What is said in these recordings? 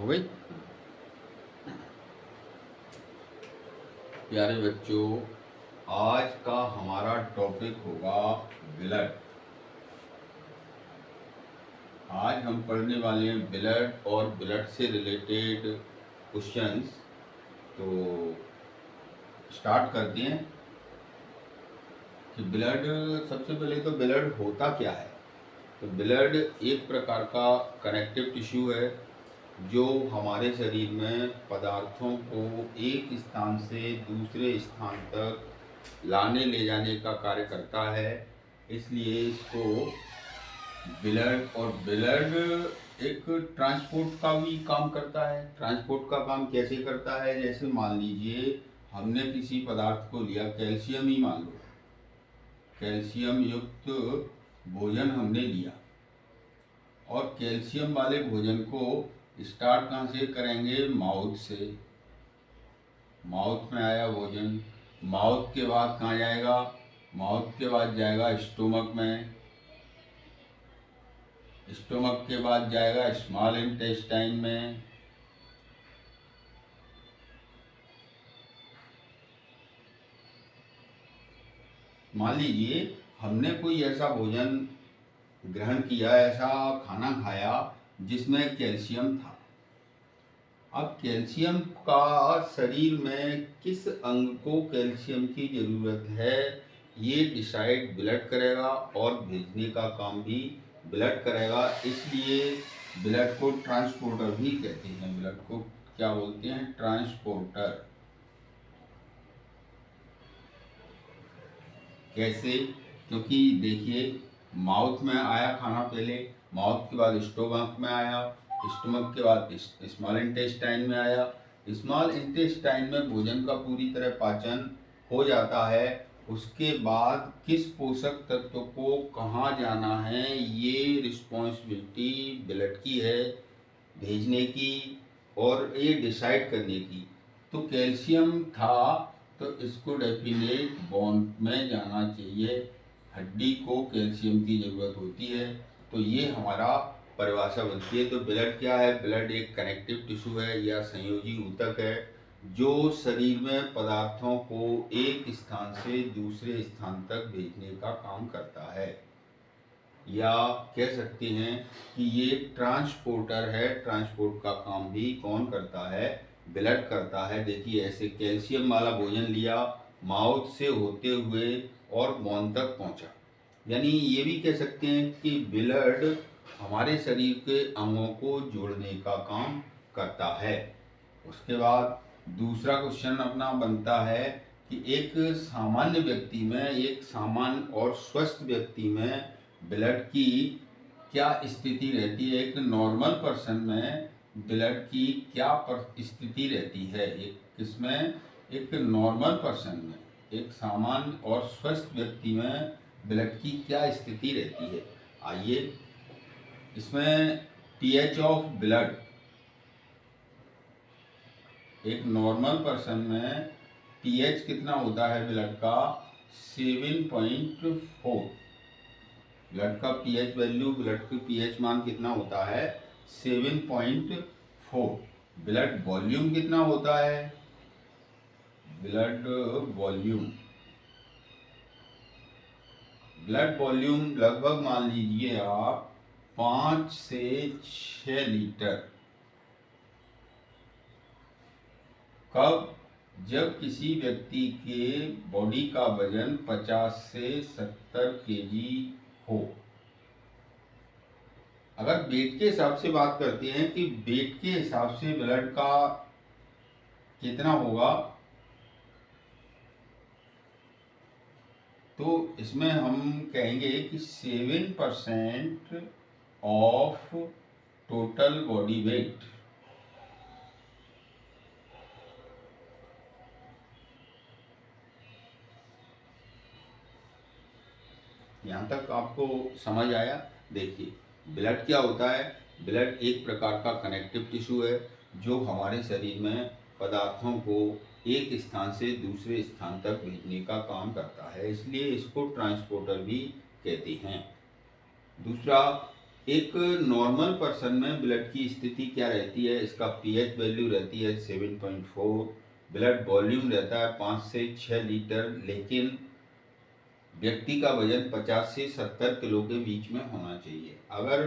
हो गई। प्यारे बच्चों, आज का हमारा टॉपिक होगा ब्लड। आज हम पढ़ने वाले हैं ब्लड और ब्लड से रिलेटेड क्वेश्चंस। तो स्टार्ट करते हैं कि ब्लड, सबसे पहले तो ब्लड होता क्या है। तो ब्लड एक प्रकार का कनेक्टिव टिश्यू है जो हमारे शरीर में पदार्थों को एक स्थान से दूसरे स्थान तक लाने ले जाने का कार्य करता है। इसलिए इसको ब्लड एक ट्रांसपोर्ट का भी काम करता है। ट्रांसपोर्ट का काम कैसे करता है? जैसे मान लीजिए हमने किसी पदार्थ को लिया, कैल्शियम ही मान लो, कैल्शियम युक्त भोजन हमने लिया और कैल्शियम वाले भोजन को स्टार्ट कहाँ से करेंगे? माउथ से। माउथ में आया भोजन, माउथ के बाद कहाँ जाएगा? माउथ के बाद जाएगा स्टोमक में, स्टोमक के बाद जाएगा स्मॉल इंटेस्टाइन में, मान लीजिए हमने कोई ऐसा भोजन ग्रहण किया, ऐसा खाना खाया जिसमें कैल्शियम था। अब कैल्शियम का शरीर में किस अंग को कैल्शियम की ज़रूरत है, ये डिसाइड ब्लड करेगा और भेजने का काम भी ब्लड करेगा। इसलिए ब्लड को ट्रांसपोर्टर भी कहते हैं। ब्लड को क्या बोलते हैं? ट्रांसपोर्टर। कैसे? क्योंकि देखिए, माउथ में आया खाना पहले, माउथ के बाद स्टोमक में आया, स्टोमक के बाद स्मॉल इंटेस्टाइन में आया, स्मॉल इंटेस्टाइन में भोजन का पूरी तरह पाचन हो जाता है। उसके बाद किस पोषक तत्व को कहाँ जाना है, ये रिस्पॉन्सिबिलिटी ब्लड की है भेजने की और ये डिसाइड करने की। तो कैल्शियम था तो इसको डेफिनेट बोन में जाना चाहिए। हड्डी को कैल्शियम की ज़रूरत होती है। तो ये हमारा परिभाषा बनती है। तो ब्लड क्या है? ब्लड एक कनेक्टिव टिश्यू है या संयोजी ऊतक है जो शरीर में पदार्थों को एक स्थान से दूसरे स्थान तक भेजने का काम करता है, या कह सकते हैं कि ये ट्रांसपोर्टर है। ट्रांसपोर्ट का काम भी कौन करता है? ब्लड करता है। देखिए, ऐसे कैल्शियम वाला भोजन लिया, माउथ से होते हुए और बोन तक पहुंचा। यानी ये भी कह सकते हैं कि ब्लड हमारे शरीर के अंगों को जोड़ने का काम करता है। उसके बाद दूसरा क्वेश्चन अपना बनता है कि एक सामान्य व्यक्ति में, एक सामान्य और स्वस्थ व्यक्ति में ब्लड की क्या स्थिति रहती है? एक नॉर्मल पर्सन में ब्लड की क्या स्थिति रहती है? एक किसमें? एक नॉर्मल पर्सन में, एक सामान्य और स्वस्थ व्यक्ति में ब्लड की क्या स्थिति रहती है? आइए, इसमें पीएच ऑफ ब्लड, एक नॉर्मल पर्सन में पीएच कितना होता है ब्लड का? 7.4। ब्लड का पीएच वैल्यू, ब्लड का पीएच मान कितना होता है? 7.4। ब्लड वॉल्यूम कितना होता है? ब्लड वॉल्यूम, ब्लड वॉल्यूम लगभग मान लीजिए आप 5 से 6 लीटर। कब? जब किसी व्यक्ति के बॉडी का वजन 50 से 70 केजी हो। अगर वेट के हिसाब से बात करते हैं कि वेट के हिसाब से ब्लड का कितना होगा, तो इसमें हम कहेंगे कि 7% ऑफ टोटल बॉडी वेट। यहाँ तक आपको समझ आया? देखिए, ब्लड क्या होता है? ब्लड एक प्रकार का कनेक्टिव टिश्यू है जो हमारे शरीर में पदार्थों को एक स्थान से दूसरे स्थान तक भेजने का काम करता है। इसलिए इसको ट्रांसपोर्टर भी कहते हैं। दूसरा, एक नॉर्मल पर्सन में ब्लड की स्थिति क्या रहती है, इसका पीएच वैल्यू रहती है 7.4, ब्लड वॉल्यूम रहता है 5 से 6 लीटर, लेकिन व्यक्ति का वजन 50 से 70 किलो के बीच में होना चाहिए। अगर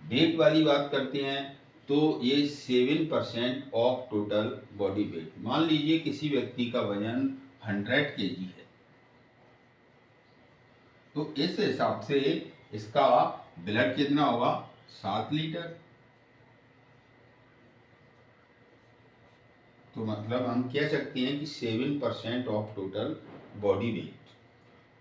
वेट वाली बात करते हैं तो ये 7% ऑफ टोटल बॉडी वेट। मान लीजिए किसी व्यक्ति का वजन 100 kg है, तो इस हिसाब से इसका ब्लड कितना होगा, 7 लीटर। तो मतलब हम कह सकते हैं कि 7% ऑफ टोटल बॉडी वेट।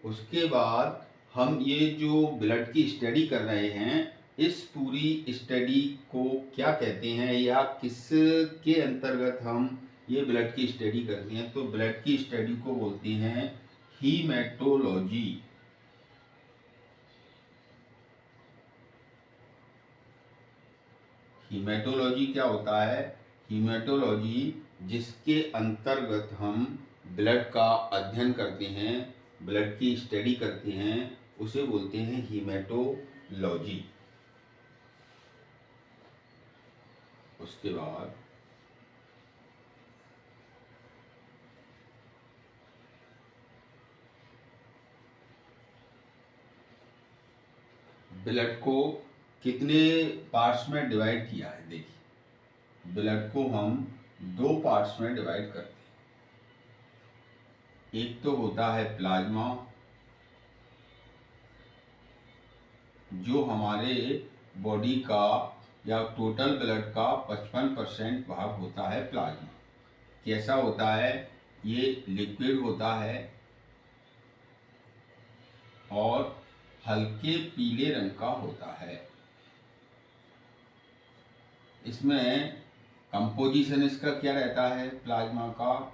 उसके बाद हम ये जो ब्लड की स्टडी कर रहे हैं, इस पूरी स्टडी को क्या कहते हैं या किसके अंतर्गत हम ये ब्लड की स्टडी करते हैं, तो ब्लड की स्टडी को बोलते हैं हीमेटोलॉजी। हीमेटोलॉजी क्या होता है, हीमेटोलॉजी जिसके अंतर्गत हम ब्लड का अध्ययन करते हैं, ब्लड की स्टडी करते हैं, उसे बोलते हैं हीमेटोलॉजी। उसके बाद ब्लड को कितने पार्ट्स में डिवाइड किया है। देखिए, ब्लड को हम 2 पार्ट्स में डिवाइड करते हैं। एक तो होता है प्लाज्मा, जो हमारे बॉडी का या टोटल ब्लड का 55% भाग होता है प्लाज्मा। कैसा होता है, ये लिक्विड होता है और हल्के पीले रंग का होता है। इसमें कंपोजिशन इसका क्या रहता है प्लाज्मा का,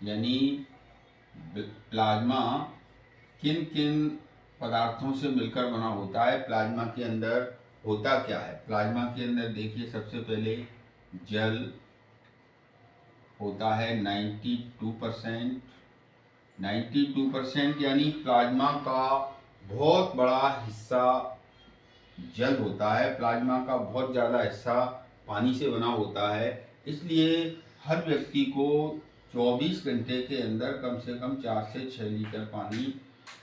यानी प्लाज्मा किन किन पदार्थों से मिलकर बना होता है। प्लाज्मा के अंदर होता क्या है, प्लाज्मा के अंदर देखिए, सबसे पहले जल होता है 92%, यानी प्लाज्मा का बहुत बड़ा हिस्सा जल होता है, प्लाज्मा का बहुत ज़्यादा हिस्सा पानी से बना होता है। इसलिए हर व्यक्ति को 24 घंटे के अंदर कम से कम 4 से 6 लीटर पानी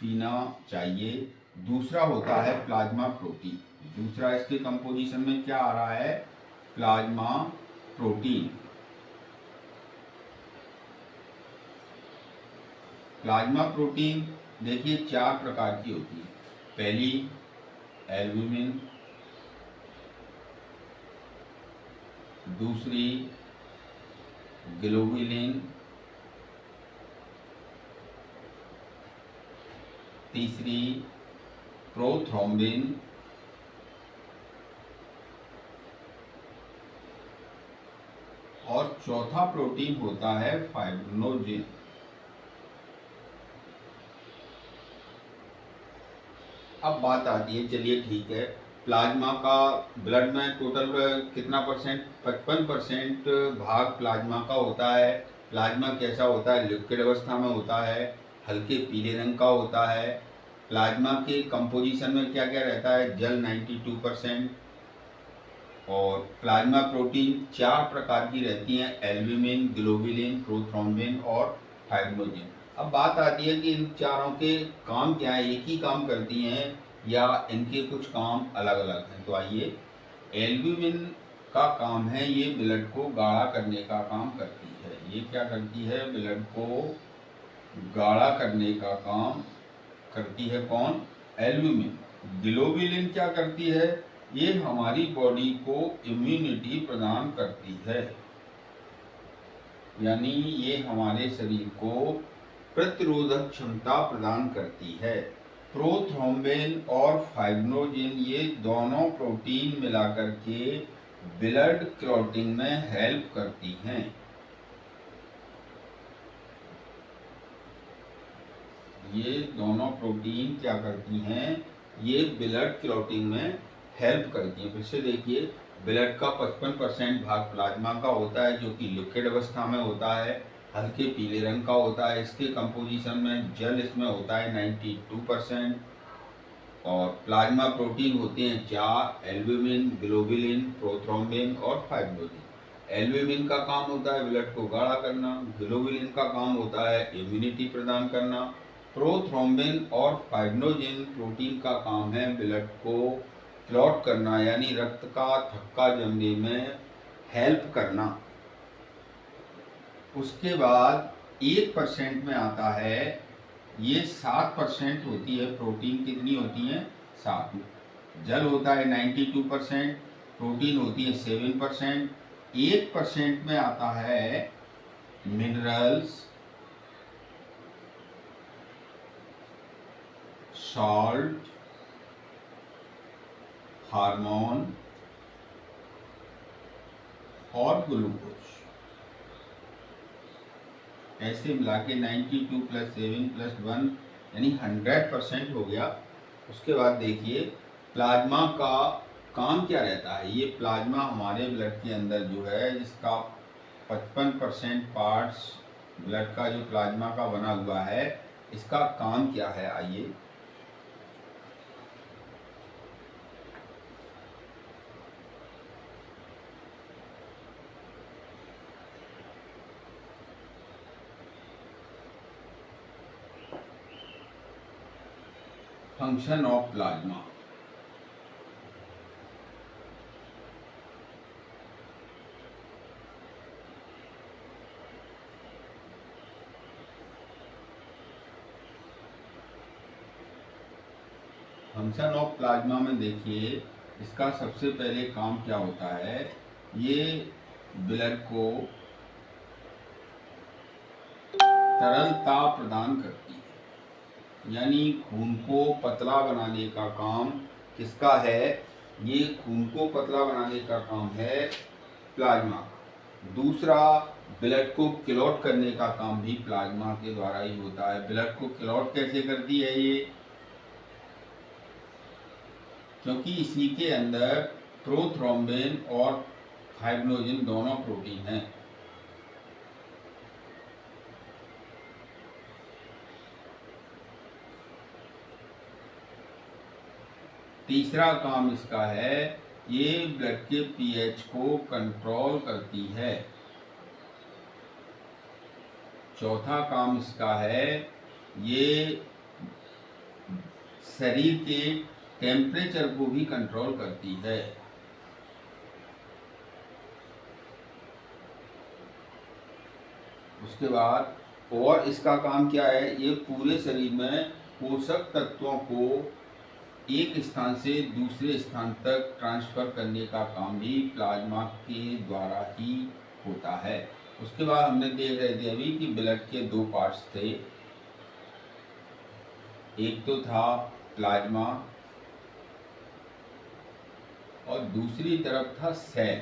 पीना चाहिए। दूसरा होता है प्लाज्मा प्रोटीन। दूसरा इसके कंपोजिशन में क्या आ रहा है, प्लाज्मा प्रोटीन। प्लाज्मा प्रोटीन देखिए 4 प्रकार की होती है। पहली एल्ब्यूमिन, दूसरी ग्लोबुलिन, तीसरी प्रोथ्रोम्बिन, और चौथा प्रोटीन होता है फाइब्रिनोजेन। अब बात आती है, चलिए ठीक है, प्लाज्मा का ब्लड में टोटल कितना परसेंट, 55% भाग प्लाज्मा का होता है। प्लाज्मा कैसा होता है, लिक्विड अवस्था में होता है, हल्के पीले रंग का होता है। प्लाज्मा के कंपोजिशन में क्या क्या रहता है, जल 92%, और प्लाज्मा प्रोटीन 4 प्रकार की रहती हैं, एल्ब्यूमिन, ग्लोबुलिन, प्रोथ्रोम्बिन और फाइब्रिनोजेन। अब बात आती है कि इन चारों के काम क्या है, एक ही काम करती हैं या इनके कुछ काम अलग अलग हैं। तो आइए, एल्ब्यूमिन का काम है, ये ब्लड को गाढ़ा करने का काम करती है। ये क्या करती है, ब्लड को गाढ़ा करने का काम करती है। कौन, एल्ब्यूमिन। ग्लोबुलिन क्या करती है, ये हमारी बॉडी को इम्यूनिटी प्रदान करती है, यानी ये हमारे शरीर को प्रतिरोधक क्षमता प्रदान करती है। प्रोथ्रोम्बिन और फाइब्रिनोजेन ये दोनों प्रोटीन मिलाकर के ब्लड क्लॉटिंग में हेल्प करती हैं। ये दोनों प्रोटीन क्या करती हैं, ये ब्लड क्लॉटिंग में हेल्प करती हैं। फिर से देखिए, ब्लड का 55% भाग प्लाज्मा का होता है, जो कि लिक्विड अवस्था में होता है, हल्के पीले रंग का होता है। इसके कंपोजिशन में जल इसमें होता है 92%, और प्लाज्मा प्रोटीन होते हैं 4: एल्ब्यूमिन, ग्लोबुलिन, प्रोथ्रोम्बिन और फाइब्रिनोजेन। एल्ब्यूमिन का काम होता है ब्लड को गाढ़ा करना, ग्लोबुलिन का काम होता है इम्यूनिटी प्रदान करना, प्रोथ्रोम्बिन और फाइब्रिनोजेन प्रोटीन का काम है ब्लड को क्लॉट करना यानी रक्त का थक्का जमने में हेल्प करना। उसके बाद 1% में आता है, ये 7% होती है प्रोटीन। कितनी होती है? 7। जल होता है 92%, प्रोटीन होती है 7%। 1% में आता है मिनरल्स, सॉल्ट, हार्मोन और ग्लूकोज। ऐसे मिला के 92 + 7 + 1 यानी 100% हो गया। उसके बाद देखिए प्लाज्मा का काम क्या रहता है। ये प्लाज्मा हमारे ब्लड के अंदर जो है, जिसका 55% पार्ट्स ब्लड का जो प्लाज्मा का बना हुआ है, इसका काम क्या है आइए। Function of plasma. Function of plasma में देखिए इसका सबसे पहले काम क्या होता है। ये ब्लड को तरलता प्रदान करती है, यानी खून को पतला बनाने का काम किसका है? ये खून को पतला बनाने का काम है प्लाज्मा का। दूसरा, ब्लड को क्लॉट करने का काम भी प्लाज्मा के द्वारा ही होता है। ब्लड को क्लॉट कैसे करती है ये? क्योंकि इसी के अंदर प्रोथ्रोम्बिन और फाइब्रिनोजेन दोनों प्रोटीन हैं। तीसरा काम इसका है, ये ब्लड के पीएच को कंट्रोल करती है। चौथा काम इसका है, ये शरीर के टेम्परेचर को भी कंट्रोल करती है। उसके बाद और इसका काम क्या है, ये पूरे शरीर में पोषक तत्वों को एक स्थान से दूसरे स्थान तक ट्रांसफर करने का काम भी प्लाज्मा के द्वारा ही होता है। उसके बाद हमने देख रहे थे अभी कि ब्लड के 2 पार्ट्स थे। एक तो था प्लाज्मा और दूसरी तरफ था सेल,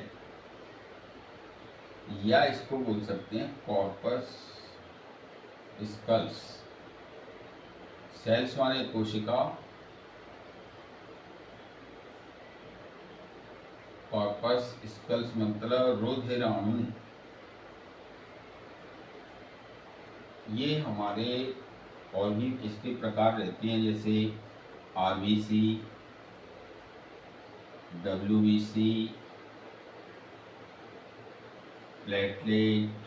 या इसको बोल सकते हैं कॉर्पस स्कल्स। सेल्स माने कोशिका, कॉर्पस स्कल्स मतलब रोधेराणु। ये हमारे और भी इसके प्रकार रहते हैं, जैसे आरबीसी, डब्ल्यूबीसी, प्लेटलेट,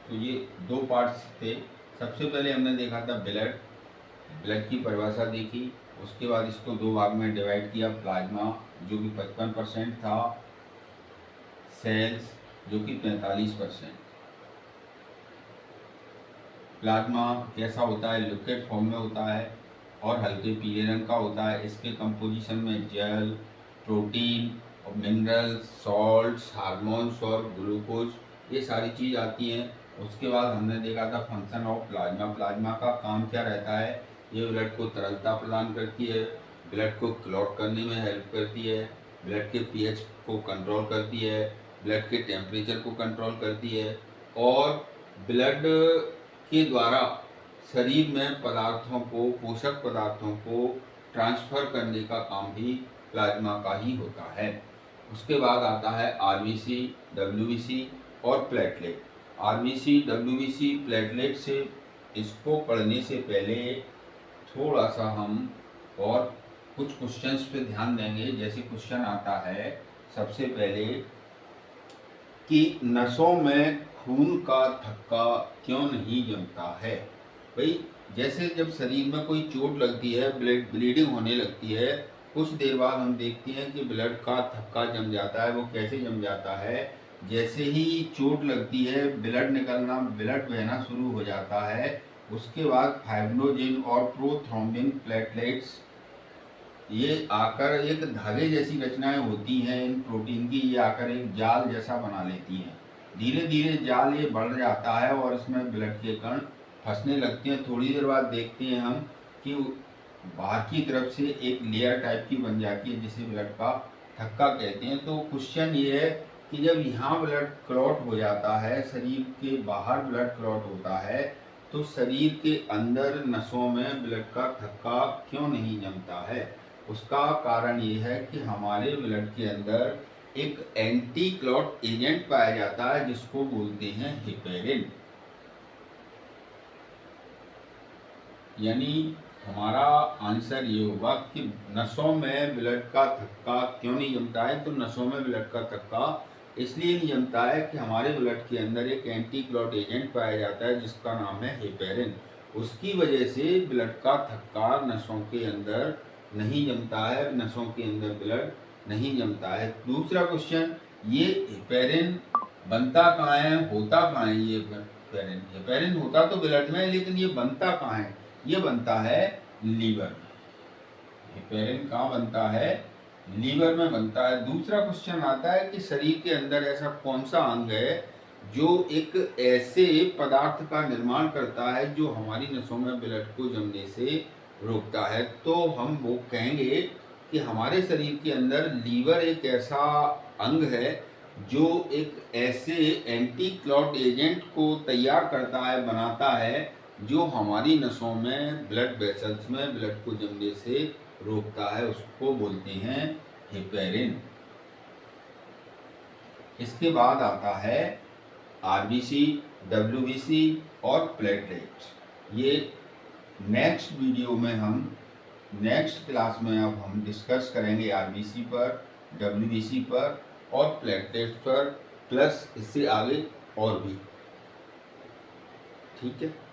तो ये 2 पार्ट्स थे। सबसे पहले हमने देखा था ब्लड की परिभाषा देखी। उसके बाद इसको 2 भाग में डिवाइड किया, प्लाज्मा जो कि 55% था, सेल्स जो कि 45%। प्लाज्मा कैसा होता है? लिक्विड फॉर्म में होता है और हल्के पीले रंग का होता है। इसके कंपोजिशन में जल, प्रोटीन और मिनरल्स, सॉल्ट्स, हार्मोन्स और ग्लूकोज, ये सारी चीज़ आती हैं। उसके बाद हमने देखा था फंक्शन ऑफ प्लाज्मा। प्लाज्मा का काम क्या रहता है? ये ब्लड को तरलता प्रदान करती है, ब्लड को क्लॉट करने में हेल्प करती है, ब्लड के पीएच को कंट्रोल करती है, ब्लड के टेम्परेचर को कंट्रोल करती है और ब्लड के द्वारा शरीर में पदार्थों को, पोषक पदार्थों को ट्रांसफ़र करने का काम भी प्लाज्मा का ही होता है। उसके बाद आता है आरबीसी, डब्ल्यूबीसी। और प्लेटलेट। आरबीसी, डब्ल्यूबीसी, प्लेटलेट से इसको पढ़ने से पहले थोड़ा सा हम और कुछ क्वेश्चंस पे ध्यान देंगे। जैसे क्वेश्चन आता है सबसे पहले कि नसों में खून का थक्का क्यों नहीं जमता है। भाई जैसे जब शरीर में कोई चोट लगती है, ब्लीडिंग होने लगती है, कुछ देर बाद हम देखते हैं कि ब्लड का थक्का जम जाता है। वो कैसे जम जाता है? जैसे ही चोट लगती है ब्लड निकलना, ब्लड बहना शुरू हो जाता है। उसके बाद फाइब्रिनोजेन और प्रोथ्रोम्बिन प्लेटलेट्स ये आकर एक धागे जैसी रचनाएं होती हैं इन प्रोटीन की, ये आकर एक जाल जैसा बना लेती हैं। धीरे धीरे जाल ये बढ़ जाता है और इसमें ब्लड के कण फंसने लगते हैं। थोड़ी देर बाद देखते हैं हम कि बाहर की तरफ से एक लेयर टाइप की बन जाती है जिसे ब्लड का थक्का कहते हैं। तो क्वेश्चन ये है कि जब यहाँ ब्लड क्लॉट हो जाता है, शरीर के बाहर ब्लड क्लॉट होता है, तो शरीर के अंदर नसों में ब्लड का थक्का क्यों नहीं जमता है? उसका कारण ये है कि हमारे ब्लड के अंदर एक एंटी क्लॉट एजेंट पाया जाता है जिसको बोलते हैं हेपेरिन। यानी हमारा आंसर ये होगा कि नसों में ब्लड का थक्का क्यों नहीं जमता है। तो नसों में ब्लड का थक्का इसलिए नहीं जमता है कि हमारे ब्लड के अंदर एक एंटी क्लॉट एजेंट पाया जाता है जिसका नाम है हेपेरिन। उसकी वजह से ब्लड का थक्का नसों के अंदर नहीं जमता है, नसों के अंदर ब्लड नहीं जमता है। दूसरा क्वेश्चन, ये हेपेरिन बनता कहाँ है, होता कहाँ है? ये हेपेरिन होता तो ब्लड में है, लेकिन ये बनता कहाँ है? ये बनता है लीवर में। हेपेरिन कहाँ बनता है? लीवर में बनता है। दूसरा क्वेश्चन आता है कि शरीर के अंदर ऐसा कौन सा अंग है जो एक ऐसे पदार्थ का निर्माण करता है जो हमारी नसों में ब्लड को जमने से रोकता है। तो हम वो कहेंगे कि हमारे शरीर के अंदर लीवर एक ऐसा अंग है जो एक ऐसे एंटी क्लॉट एजेंट को तैयार करता है, बनाता है, जो हमारी नसों में ब्लड वेसल्स में ब्लड को जमने से रोकता है। उसको बोलते हैं हेपेरिन। इसके बाद आता है आरबीसी, डब्ल्यूबीसी और प्लेटलेट। ये नेक्स्ट वीडियो में हम नेक्स्ट क्लास में अब हम डिस्कस करेंगे आरबीसी पर, डब्ल्यूबीसी पर और प्लेटलेट पर, प्लस इससे आगे और भी। ठीक है।